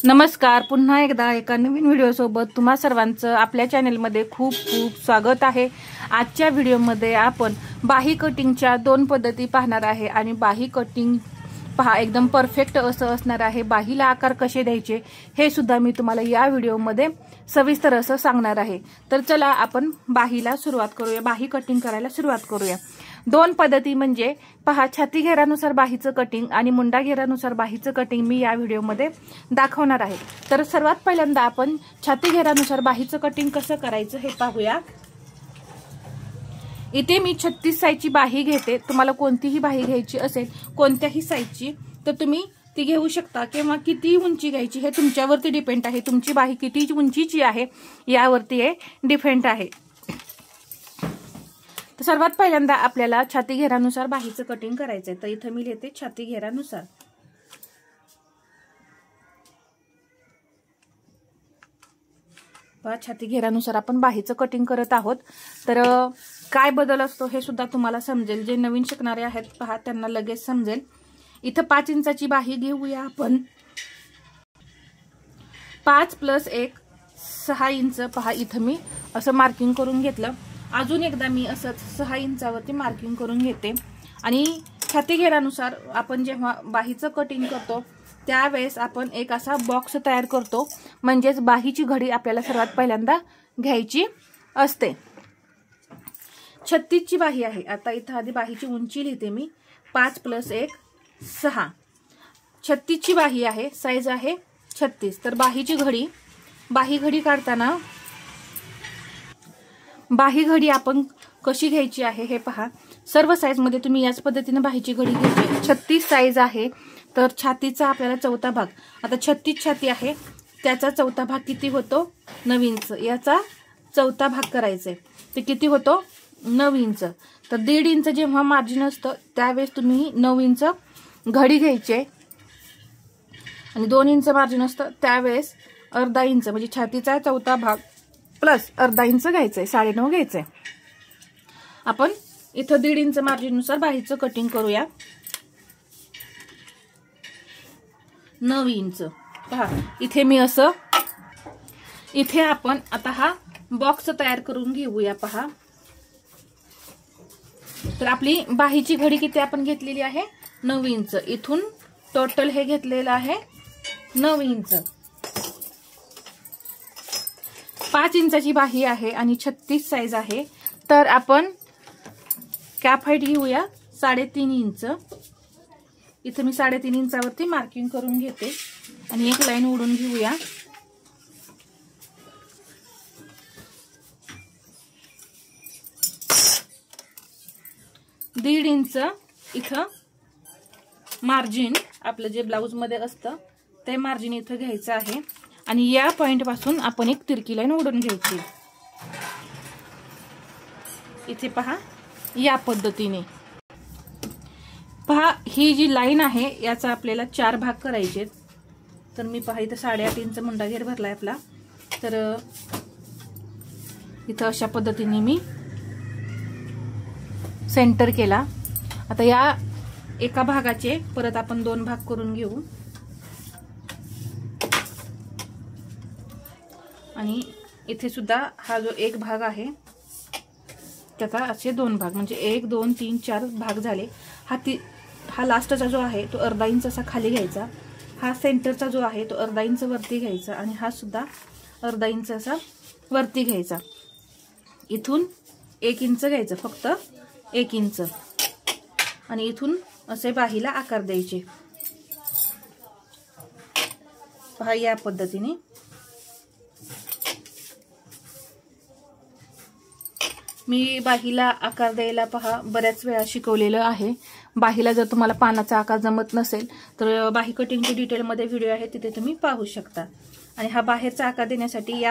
नमस्कार, पुन्हा एकदा एका नवीन व्हिडिओ सोबत तुम्हा सर्वांचं आपल्या चॅनलमध्ये खूप खूप स्वागत आहे। आजच्या व्हिडिओमध्ये आपण बाही कटिंगच्या दोन पद्धती पाहणार आहे आणि बाही कटिंग पहा एकदम परफेक्ट असं असणार आहे। बाहीला आकार कसे द्यायचे हे सुद्धा मी तुम्हाला या व्हिडिओमध्ये सविस्तर असं सांगणार आहे। तर चला आपण बाहीला सुरुवात करूया, बाही कटिंग करायला सुरुवात करूया। दोन पद्धती म्हणजे पहा, छाती घेरानुसार बाहीचं कटिंग आणि मुंडा घेरानुसार बाहीचं कटिंग मी या व्हिडिओमध्ये दाखवणार आहे। तर सर्वात पहिल्यांदा आपण छाती घेरानुसार बाहीचं कटिंग कसं करायचं हे पाहूया। इथे मी 36 साईजची बाही घेते। तुम्हाला कोणतीही बाही घ्यायची असेल कोणत्याही साईजची तर तुम्ही ती घेऊ शकता, किंवा किती उंची घ्यायची हे तुमच्यावरती डिपेंड आहे। तुमची बाही किती उंचीची आहे यावरती हे डिपेंड आहे। तर सर्वात पहिल्यांदा आपल्याला छाती घेरानुसार बाहीचं कटिंग करायचंय। तर इथे मी लिहिते छाती घेरानुसार। पहा, छाती घेरानुसार आपण बाहीचं कटिंग करत आहोत। तर काय बदल असतो हे सुद्धा तुम्हाला समजेल। जे नवीन शिकणारे आहेत पहा त्यांना लगेच समजेल। इथं 5 इंचाची बाही घेऊया आपण। 5 + 1 6 इंच। पहा, इथं मी असं मार्किंग करून घेतलं। अजून एकदा मी असंच 6 इंचावरती मार्किंग करून घेते। आणि छाती घेरानुसार आपण जेव्हा बाहीचं कटिंग करतो त्यावेळेस आपण एक असा बॉक्स तयार करतो, म्हणजेच बाहीची घडी आपल्याला सर्वात पहिल्यांदा घ्यायची असते। 36 ची बाही आहे। आता इथं आधी बाहीची उंची लिहिते मी 5 + 1 6। 36 ची बाही आहे, साईज आहे 36। तर बाहीची घडी, बाही घडी काढताना बाही घडी आपण कशी घ्यायची आहे हे पहा। सर्व साईज मध्ये तुम्ही याच पद्धतीने बाहीची घडी घ्यायची। 36 साईज आहे तर छातीचा आपल्याला चौथा भाग, आता 36 छाती आहे त्याचा चौथा भाग किती होतो 9 इंच। याचा चौथा भाग करायचा ते किती होतो 9 इंच। तर 1.5 इंच जेव्हा मार्जिन असतं त्यावेळेस तुम्ही 9 इंच घडी घ्यायचे, आणि 2 इंच मार्जिन असतं त्यावेळेस अर्धा इंच, म्हणजे छातीचा चौथा भाग प्लस अर्धा इंच घ्यायचंय, 9.5 घ्यायचंय। आपण इथं 1.5 इंच मार्जिन नुसार बाहीचं कटिंग करूया। 9 इंच पहा, इथे मी असं इथे आपण आता हा बॉक्स तयार करून घेऊया। पहा, तर आपली बाहीची घडी किती आपण घेतलेली आहे 9 इंच। इथून टोटल हे घेतलेलं आहे 9 इंच। 5 इंचाची बाही आहे आणि 36 साईज आहे। तर आपण कॅप हाईट घेऊया 3.5 इंच। इथे मी 3.5 इंचावरती मार्किंग करून घेते आणि एक लाईन ओढून घेऊया। दीड इंच इथं मार्जिन आपलं जे ब्लाउज मध्ये असतं ते मार्जिन इथं घ्यायचं आहे, आणि या पॉइंट पासून आपण एक तिरकी लाईन ओढून घ्यायची। इथे पहा, या पद्धतीने पहा, ही जी लाईन आहे याचा आपल्याला 4 भाग करायचे। तर मी पहा इथं 8.5 इंच मुंडा घेर भरलाय आपला। तर इथं अशा पद्धतीने मी सेंटर केला। आता या एका भागाचे परत आपण 2 भाग करून घेऊ, आणि इथे सुद्धा हा जो एक भाग आहे त्याचा असे 2 भाग, म्हणजे 1 2 3 4 भाग झाले। हा लास्टचा जो आहे तो अर्धा इंच असा खाली घ्यायचा। हा सेंटरचा जो आहे तो अर्धा इंच वरती घ्यायचा, आणि हा सुद्धा अर्धा इंच असा वरती घ्यायचा। इथून 1 इंच घ्यायचं, फक्त 1 इंच, आणि इथून असे बाहीला आकार द्यायचे। पहा, या पद्धतीने मी बाहीला आकार द्यायला पहा बऱ्याच वेळा शिकवलेलं आहे। बाहीला जर तुम्हाला पानाचा आकार जमत नसेल तर बाही कटिंगची डिटेलमध्ये व्हिडिओ आहे, तिथे तुम्ही पाहू शकता। आणि हा बाहेरचा आकार देण्यासाठी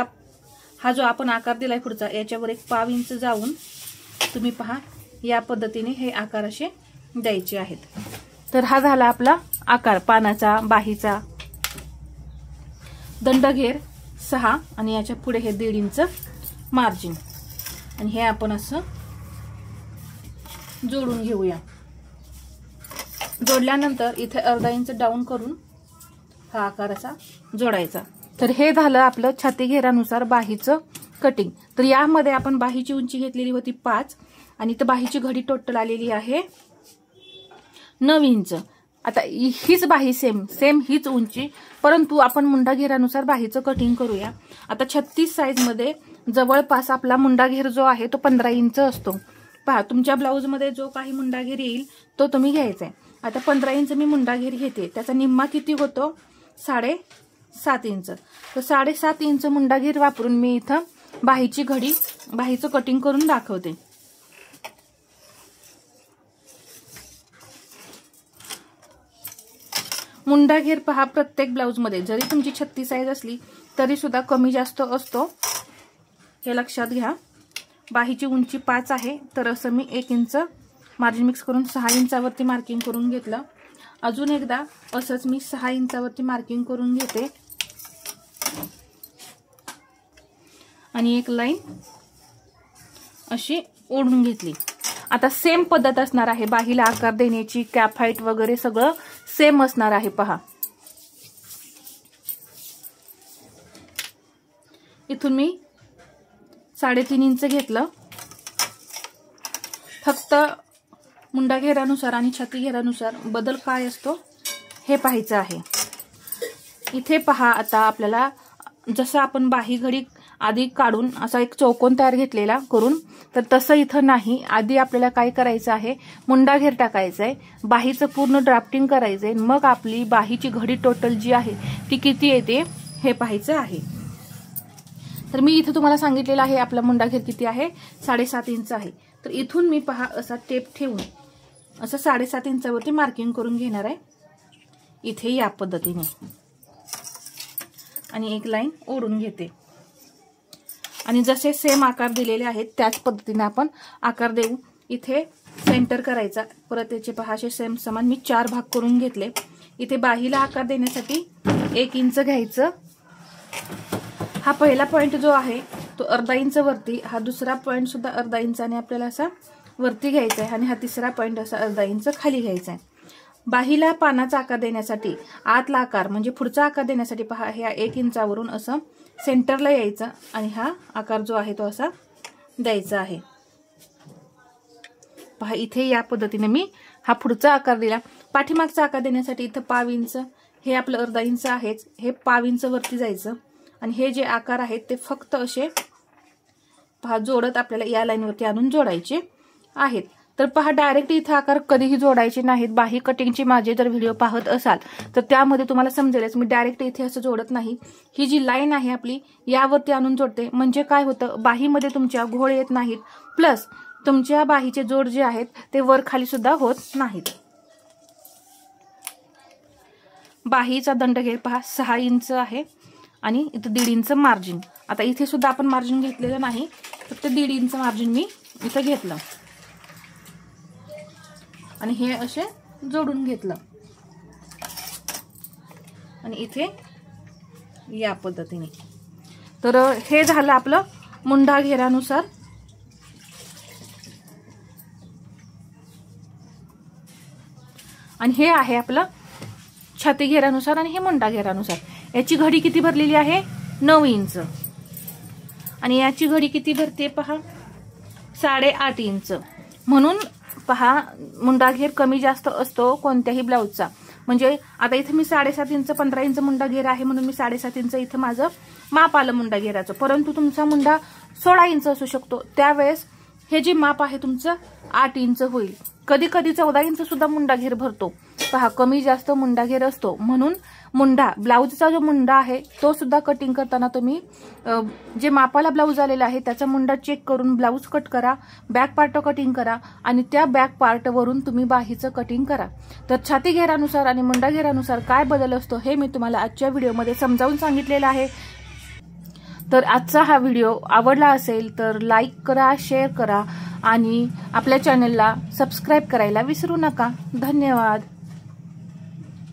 हा जो आपण आकार दिलाय पुढचा याच्यावर एक पाव इंच जाऊन तुम्ही पहा या पद्धतीने हे आकार असे द्यायचे आहेत। तर हा झाला आपला आकार पानाचा, बाहीचा। दंडघेर 6 आणि याच्या पुढे हे 1.5 इंच मार्जिन, आणि हे आपण असं जोडून घेऊया। जोडल्यानंतर इथे अर्धा इंच डाऊन करून हा आकार असा जोडायचा। तर हे झालं आपलं छाती घेरानुसार बाहीचं कटिंग। तर यामध्ये आपण बाहीची उंची घेतलेली होती 5 आणि तर बाहीची घडी टोटल आलेली आहे 9 इंच। आता हीच बाही सेम हीच उंची, परंतु आपण मुंडा घेरानुसार बाहीचं कटिंग करूया। आता 36 साइज मध्ये जवळपास आपला मुंडा घेर जो आहे तो 15 इंच असतो। पहा तुमच्या ब्लाऊज मध्ये जो काही मुंडा घेर येईल तो तुम्ही घ्यायचा आहे। आता 15 इंच मी मुंडा घेर घेते, त्याचा निम्मा किती होतो 7.5 इंच। तर 7.5 इंच मुंडा घेर वापरून मी इथं बाहीचं कटिंग करून दाखवते। मुंडा घेर पहा प्रत्येक ब्लाऊज मध्ये जरी तुमची 36 साइज असली तरी सुद्धा कमी जास्त असतो, हे लक्षात घ्या। बाहीची उंची 5 आहे, तर असं मी 1 इंच मार्जिन मिक्स करून 6 इंचावरती मार्किंग करून घेतलं। अजून एकदा असंच मी 6 इंचावरती मार्किंग करून घेते आणि एक लाईन अशी ओढून घेतली। आता सेम पद्धत असणार आहे बाहीला आकार देण्याची, कॅप हाईट वगैरे सगळं सेम असणार आहे। पहा इथून मी 3.5 इंच घेतलं। फक्त मुंडा घेरानुसार आणि छाती घेरानुसार बदल काय असतो हे पाहायचं आहे। इथे पहा आता आपल्याला जसं आपण बाही घडी आधी काढून असा एक चौकोन तयार घेतलेला करून, तर तसं इथं नाही। आधी आपल्याला काय करायचं आहे, मुंडा घेर टाकायचा आहे, बाहीचं पूर्ण ड्राफ्टिंग करायचंय, मग आपली बाहीची घडी टोटल जी आहे ती किती येते हे पाहायचं आहे। तर मी इथं तुम्हाला सांगितलेलं आहे आपला मुंडा घेर किती आहे 7.5 इंच आहे। तर इथून मी पहा असा टेप ठेवून असं 7.5 इंचावरती मार्किंग करून घेणार आहे इथे या पद्धतीने आणि एक लाईन ओढून घेते आणि जसे सेम आकार दिलेले आहेत त्याच पद्धतीने आपण आकार देऊ। इथे सेंटर करायचा, परत याचे पहा असे सेम समान मी 4 भाग करून घेतले। इथे बाहीला आकार देण्यासाठी 1 इंच घ्यायचं। हा पहिला पॉइंट जो आहे तो अर्धा इंच वरती, हा दुसरा पॉइंट सुद्धा अर्धा इंचाने आपल्याला असा वरती घ्यायचा आहे आणि हा तिसरा पॉइंट असा अर्धा इंच खाली घ्यायचा आहे। बाहीला पानाचा आकार देण्यासाठी आतला आकार म्हणजे पुढचा आकार देण्यासाठी पहा ह्या 1 इंचावरून असं सेंटरला यायचं आणि हा आकार जो आहे तो असा द्यायचा आहे। पहा इथे या पद्धतीने मी हा पुढचा आकार दिला। पाठीमागचा आकार देण्यासाठी इथं पाव इंच, हे आपलं अर्धा इंच आहेच, हे पाव इंच वरती जायचं आणि हे जे आकार आहेत ते फक्त असे पहा जोडत आपल्याला या लाईनवरती आणून जोडायचे आहेत। तर पहा डायरेक्ट इथे आकार कधीही जोडायचे नाहीत। बाही कटिंगची माझे जर व्हिडिओ पाहत असाल तर त्यामध्ये तुम्हाला समजेलच, मी डायरेक्ट इथे असं जोडत नाही। ही जी लाईन आहे आपली यावरती आणून जोडते, म्हणजे काय होतं बाहीमध्ये तुमच्या घोळ येत नाहीत, प्लस तुमच्या बाहीचे जोड जे आहेत ते वर खाली सुद्धा होत नाहीत। बाहीचा दंड घेर पहा 6 इंच आहे आणि इथं 1.5 इंच मार्जिन। आता इथे सुद्धा आपण मार्जिन घेतलेलं नाही, फक्त 1.5 इंच मार्जिन मी इथं घेतलं आणि हे असे जोडून घेतलं आणि इथे या पद्धतीने। तर हे झालं आपलं मुंडा घेरानुसार। आणि हे आहे आपलं छाती घेरानुसार आणि हे मुंडा घेरानुसार। याची घडी किती भरलेली आहे 9 इंच आणि याची घडी किती भरते पहा 8.5 इंच। म्हणून पहा मुंडा घेर कमी जास्त असतो कोणत्याही ब्लाऊजचा। म्हणजे आता इथे मी 7.5 इंच 15 इंच मुंडा घेर आहे म्हणून मी 7.5 इंच इथे माझं माप आलं मुंडा घेराचं, परंतु तुमचा मुंडा 16 इंच असू शकतो, त्यावेळेस हे जे माप आहे तुमचं 8 इंच होईल। कधी कधी 14 इंच सुद्धा मुंडा घेर भरतो। पहा कमी जास्त मुंडा घेर असतो, म्हणून मुंडा ब्लाऊजचा जो मुंडा आहे तो सुद्धा कटिंग करताना तुम्ही जे मापाला ब्लाऊज आलेला आहे त्याचा मुंडा चेक करून ब्लाऊज कट करा, बॅक पार्ट कटिंग करा आणि त्या बॅक पार्ट वरून तुम्ही बाहीचं कटिंग करा। तर छाती घेरानुसार आणि मुंडा घेरानुसार काय बदल असतो हे मी तुम्हाला आजच्या व्हिडिओमध्ये समजावून सांगितलेलं आहे। तर आजचा हा व्हिडिओ आवडला असेल तर लाईक करा, शेअर करा आणि आपल्या चॅनलला सबस्क्राईब करायला विसरू नका। धन्यवाद।